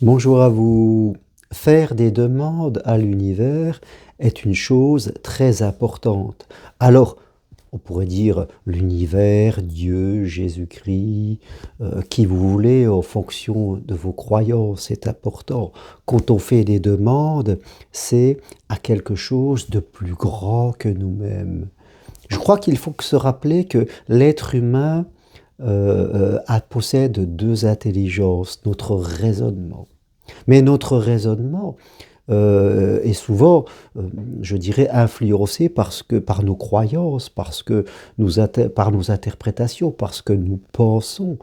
Bonjour à vous. Faire des demandes à l'univers est une chose très importante. Alors, on pourrait dire l'univers, Dieu, Jésus-Christ, qui vous voulez, en fonction de vos croyances, c'est important. Quand on fait des demandes, c'est à quelque chose de plus grand que nous-mêmes. Je crois qu'il faut se rappeler que l'être humain possède deux intelligences, notre raisonnement. Mais notre raisonnement est souvent, je dirais, influencé par nos croyances, par nos interprétations, parce que nous pensons.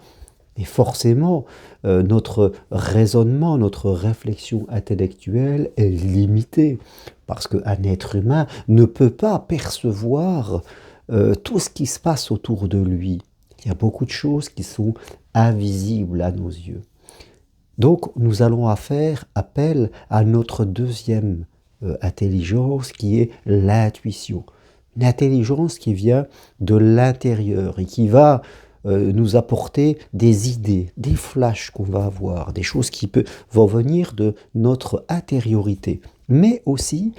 Et forcément, notre raisonnement, notre réflexion intellectuelle est limitée, parce qu'un être humain ne peut pas percevoir tout ce qui se passe autour de lui. Il y a beaucoup de choses qui sont invisibles à nos yeux. Donc nous allons faire appel à notre deuxième intelligence qui est l'intuition. Une intelligence qui vient de l'intérieur et qui va nous apporter des idées, des flashs qu'on va avoir, des choses vont venir de notre intériorité, mais aussi,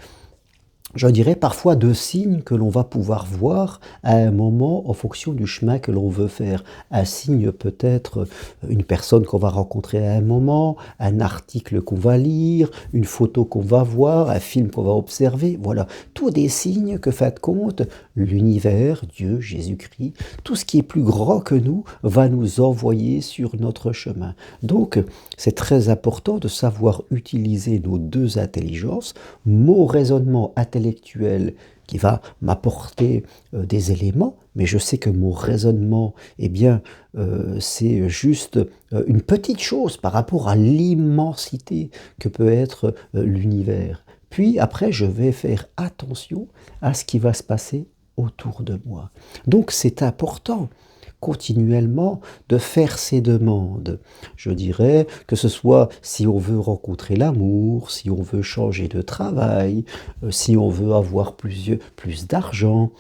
je dirais, parfois de signes que l'on va pouvoir voir à un moment en fonction du chemin que l'on veut faire. Un signe peut être une personne qu'on va rencontrer à un moment, un article qu'on va lire, une photo qu'on va voir, un film qu'on va observer. Voilà, tous des signes que, fin de compte, l'univers, Dieu, Jésus-Christ, tout ce qui est plus grand que nous va nous envoyer sur notre chemin. Donc, c'est très important de savoir utiliser nos deux intelligences, mon raisonnement intellectuel qui va m'apporter des éléments, mais je sais que mon raisonnement, eh bien, c'est juste une petite chose par rapport à l'immensité que peut être l'univers. Puis après, je vais faire attention à ce qui va se passer autour de moi. Donc c'est important continuellement de faire ces demandes. Je dirais que ce soit si on veut rencontrer l'amour, si on veut changer de travail, si on veut avoir plus d'argent,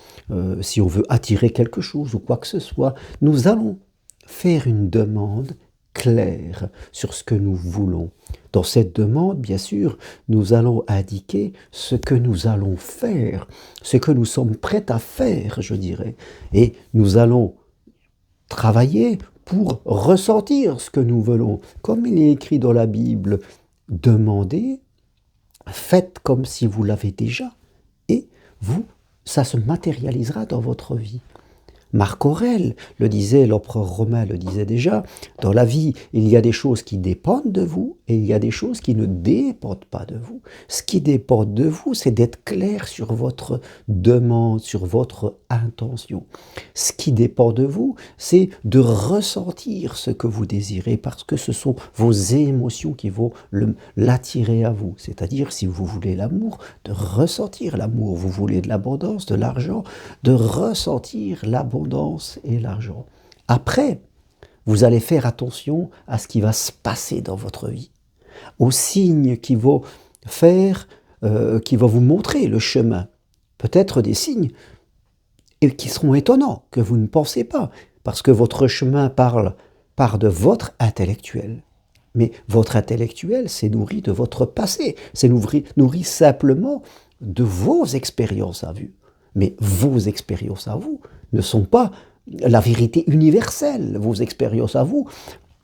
si on veut attirer quelque chose ou quoi que ce soit, nous allons faire une demande claire sur ce que nous voulons. Dans cette demande, bien sûr, nous allons indiquer ce que nous allons faire, ce que nous sommes prêts à faire, je dirais. Et nous allons travailler pour ressentir ce que nous voulons. Comme il est écrit dans la Bible, demandez, faites comme si vous l'avez déjà, et ça se matérialisera dans votre vie. Marc Aurèle le disait, l'empereur romain le disait déjà, dans la vie, il y a des choses qui dépendent de vous et il y a des choses qui ne dépendent pas de vous. Ce qui dépend de vous, c'est d'être clair sur votre demande, sur votre intention. Ce qui dépend de vous, c'est de ressentir ce que vous désirez parce que ce sont vos émotions qui vont l'attirer à vous. C'est-à-dire, si vous voulez l'amour, de ressentir l'amour. Vous voulez de l'abondance, de l'argent, de ressentir l'abondance et l'argent. Après, vous allez faire attention à ce qui va se passer dans votre vie, aux signes qui vont qui vont vous montrer le chemin. Peut-être des signes qui seront étonnants, que vous ne pensez pas, parce que votre chemin part de votre intellectuel. Mais votre intellectuel, c'est nourri de votre passé, c'est nourri simplement de vos expériences à vous. Mais vos expériences à vous ne sont pas la vérité universelle. Vos expériences à vous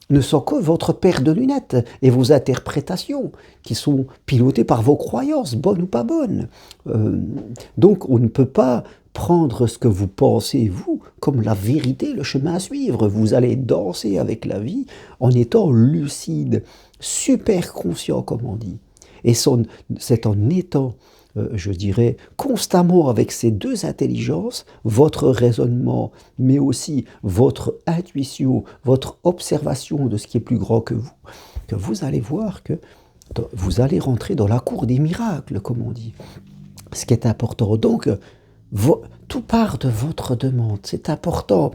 ne sont que votre paire de lunettes et vos interprétations qui sont pilotées par vos croyances, bonnes ou pas bonnes. Donc on ne peut pas prendre ce que vous pensez, vous, comme la vérité, le chemin à suivre. Vous allez danser avec la vie en étant lucide, super conscient, comme on dit. Et c'est en étant je dirais, constamment avec ces deux intelligences, votre raisonnement, mais aussi votre intuition, votre observation de ce qui est plus grand que vous allez voir que vous allez rentrer dans la cour des miracles, comme on dit. Ce qui est important. Donc, tout part de votre demande. C'est important,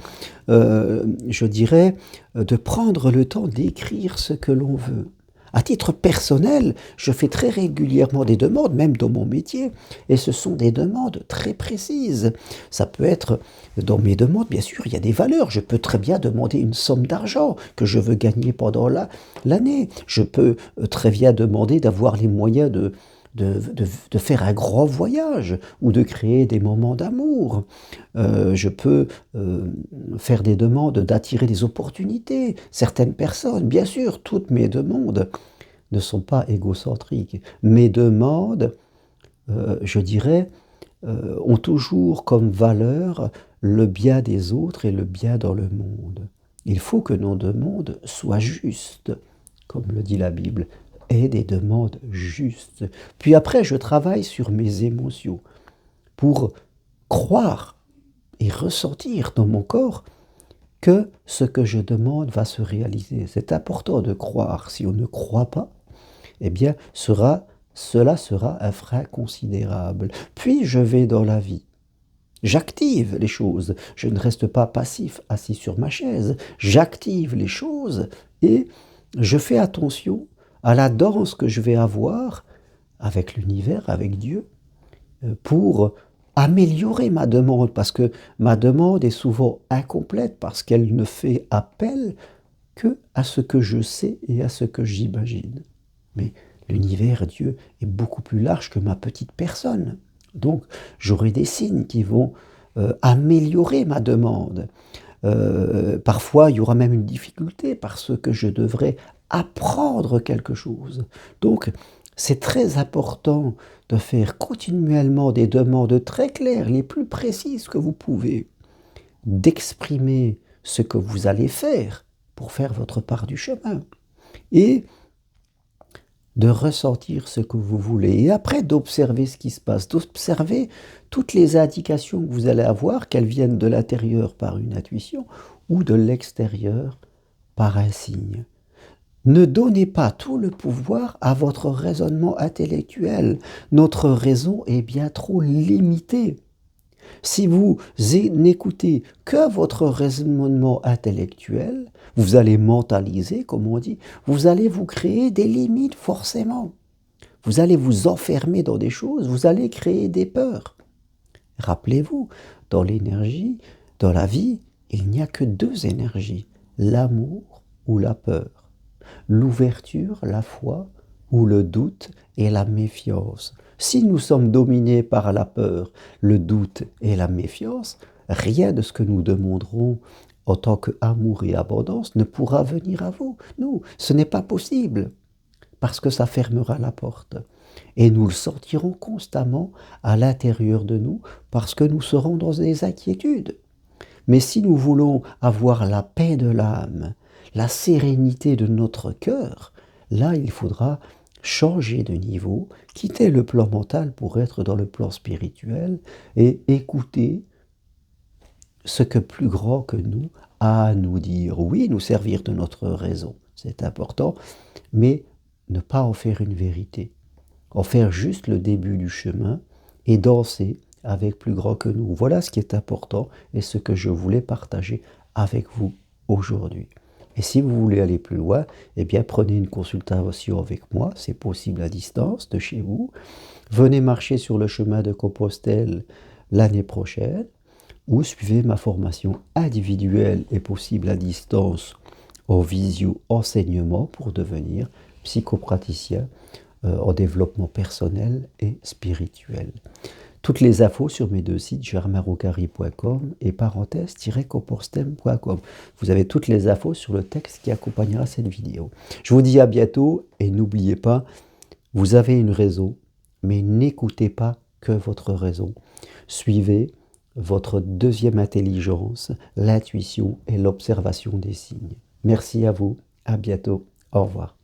je dirais, de prendre le temps d'écrire ce que l'on veut. À titre personnel, je fais très régulièrement des demandes, même dans mon métier, et ce sont des demandes très précises. Ça peut être, dans mes demandes, bien sûr, il y a des valeurs. Je peux très bien demander une somme d'argent que je veux gagner pendant l'année. Je peux très bien demander d'avoir les moyens de faire un grand voyage ou de créer des moments d'amour. Je peux faire des demandes d'attirer des opportunités. Certaines personnes, bien sûr, toutes mes demandes ne sont pas égocentriques. Mes demandes, je dirais, ont toujours comme valeur le bien des autres et le bien dans le monde. Il faut que nos demandes soient justes, comme le dit la Bible, et des demandes justes. Puis après, je travaille sur mes émotions pour croire et ressentir dans mon corps que ce que je demande va se réaliser. C'est important de croire. Si on ne croit pas, eh bien, cela sera un frein considérable. Puis je vais dans la vie. J'active les choses. Je ne reste pas passif, assis sur ma chaise. J'active les choses et je fais attention à la danse que je vais avoir avec l'univers, avec Dieu, pour améliorer ma demande, parce que ma demande est souvent incomplète, parce qu'elle ne fait appel que à ce que je sais et à ce que j'imagine. Mais l'univers, Dieu, est beaucoup plus large que ma petite personne. Donc, j'aurai des signes qui vont améliorer ma demande. Parfois, il y aura même une difficulté parce que je devrais apprendre quelque chose. Donc, c'est très important de faire continuellement des demandes très claires, les plus précises que vous pouvez, d'exprimer ce que vous allez faire pour faire votre part du chemin et de ressentir ce que vous voulez et après d'observer ce qui se passe, d'observer toutes les indications que vous allez avoir, qu'elles viennent de l'intérieur par une intuition ou de l'extérieur par un signe. Ne donnez pas tout le pouvoir à votre raisonnement intellectuel. Notre raison est bien trop limitée. Si vous n'écoutez que votre raisonnement intellectuel, vous allez mentaliser, comme on dit, vous allez vous créer des limites forcément. Vous allez vous enfermer dans des choses, vous allez créer des peurs. Rappelez-vous, dans l'énergie, dans la vie, il n'y a que deux énergies, l'amour ou la peur. L'ouverture, la foi, ou le doute et la méfiance. Si nous sommes dominés par la peur, le doute et la méfiance, rien de ce que nous demanderons en tant qu'amour et abondance ne pourra venir à vous. Non, ce n'est pas possible, parce que ça fermera la porte. Et nous le sentirons constamment à l'intérieur de nous, parce que nous serons dans des inquiétudes. Mais si nous voulons avoir la paix de l'âme, la sérénité de notre cœur, là il faudra changer de niveau, quitter le plan mental pour être dans le plan spirituel et écouter ce que plus grand que nous a à nous dire. Oui, nous servir de notre raison, c'est important, mais ne pas en faire une vérité. En faire juste le début du chemin et danser avec plus grand que nous. Voilà ce qui est important et ce que je voulais partager avec vous aujourd'hui. Et si vous voulez aller plus loin, eh bien prenez une consultation avec moi, c'est possible à distance de chez vous. Venez marcher sur le chemin de Compostelle l'année prochaine ou suivez ma formation individuelle et possible à distance en visio enseignement pour devenir psychopraticien en développement personnel et spirituel. Toutes les infos sur mes deux sites, germainrocari.com et parenthèse-compostem.com. Vous avez toutes les infos sur le texte qui accompagnera cette vidéo. Je vous dis à bientôt et n'oubliez pas, vous avez une raison, mais n'écoutez pas que votre raison. Suivez votre deuxième intelligence, l'intuition et l'observation des signes. Merci à vous, à bientôt, au revoir.